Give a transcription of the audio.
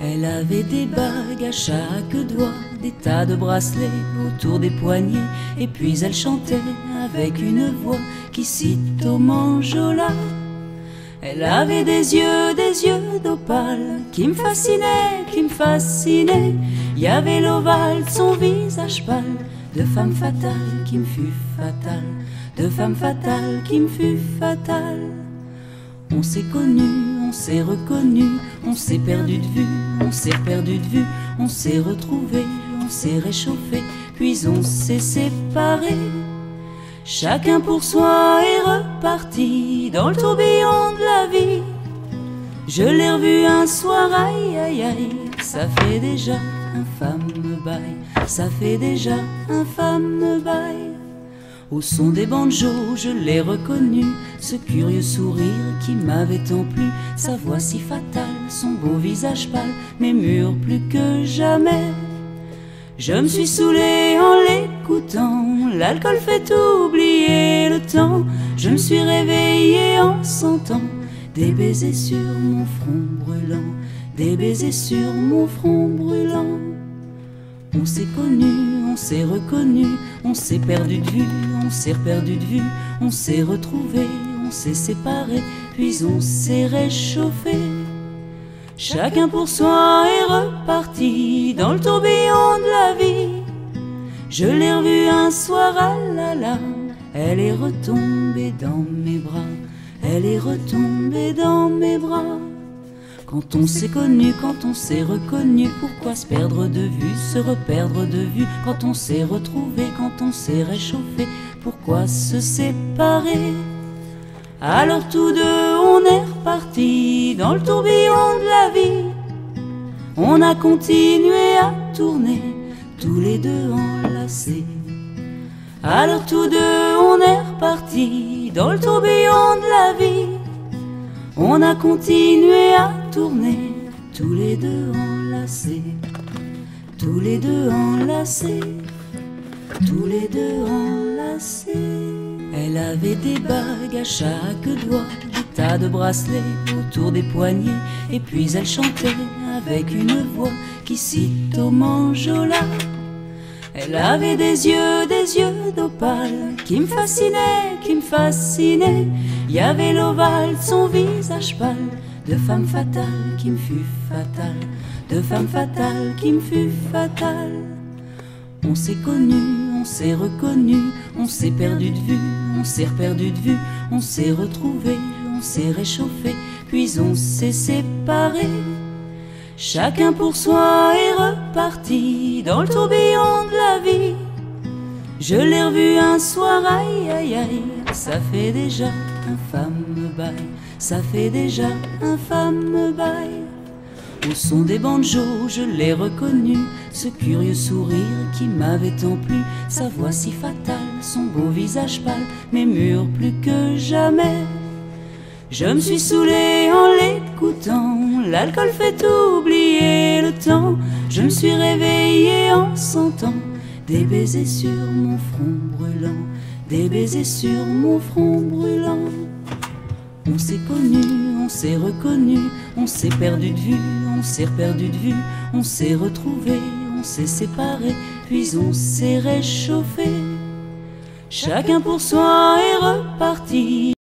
Elle avait des bagues à chaque doigt, des tas de bracelets autour des poignets, et puis elle chantait avec une voix qui cite au manjola. Elle avait des yeux d'opale qui me fascinaient, qui me fascinaient. Il y avait l'ovale de son visage pâle, de femme fatale qui me fut fatale, de femme fatale qui me fut fatale. On s'est connus, on s'est reconnus, on s'est perdu de vue, on s'est perdu de vue, on s'est retrouvés, on s'est réchauffés, puis on s'est séparés. Chacun pour soi est reparti dans le tourbillon de la vie. Je l'ai revu un soir, aïe aïe aïe, ça fait déjà un fameux bail, ça fait déjà un fameux bail. Au son des banjos, je l'ai reconnu, ce curieux sourire qui m'avait tant plu, sa voix si fatale, son beau visage pâle, m'émure plus que jamais. Je me suis saoulé en l'écoutant, l'alcool fait oublier le temps. Je me suis réveillé en sentant des baisers sur mon front brûlant, des baisers sur mon front brûlant. On s'est connus, on s'est reconnus, on s'est perdu de vue, on s'est perdu de vue, on s'est retrouvés, on s'est séparés, puis on s'est réchauffés. Chacun pour soi est reparti dans le tourbillon de la vie. Je l'ai revue un soir, ah là là, elle est retombée dans mes bras, elle est retombée dans mes bras. Quand on s'est connu, quand on s'est reconnu, pourquoi se perdre de vue, se reperdre de vue? Quand on s'est retrouvé, quand on s'est réchauffé, pourquoi se séparer? Alors tous deux on est repartis dans le tourbillon de la vie. On a continué à tourner, tous les deux enlacés. Alors tous deux on est repartis dans le tourbillon de la vie. On a continué à tourner, tous les deux enlacés, tous les deux enlacés, tous les deux enlacés. Elle avait des bagues à chaque doigt, des tas de bracelets autour des poignets, et puis elle chantait avec une voix qui cite au manjola. Elle avait des yeux d'opale qui me fascinaient, qui me fascinaient. Il y avait l'ovale de son visage pâle, de femme fatale qui me fut fatale, de femme fatale qui me fut fatale. On s'est connus, on s'est reconnus, on s'est perdu de vue, on s'est perdu de vue, on s'est retrouvés, on s'est réchauffés, puis on s'est séparés. Chacun pour soi est reparti dans le tourbillon de la vie. Je l'ai revu un soir, aïe aïe aïe, ça fait déjà un fameux bail, ça fait déjà un fameux bail. Au son des banjos, je l'ai reconnu, ce curieux sourire qui m'avait tant plu, sa voix si fatale, son beau visage pâle, m'émure plus que jamais. Je me suis saoulé en l'écoutant, l'alcool fait oublier le temps. Je me suis réveillé en sentant des baisers sur mon front brûlant, des baisers sur mon front brûlant. On s'est connus, on s'est reconnus, on s'est perdu de vue, on s'est perdu de vue, on s'est retrouvés, on s'est séparés, puis on s'est réchauffés. Chacun pour soi est reparti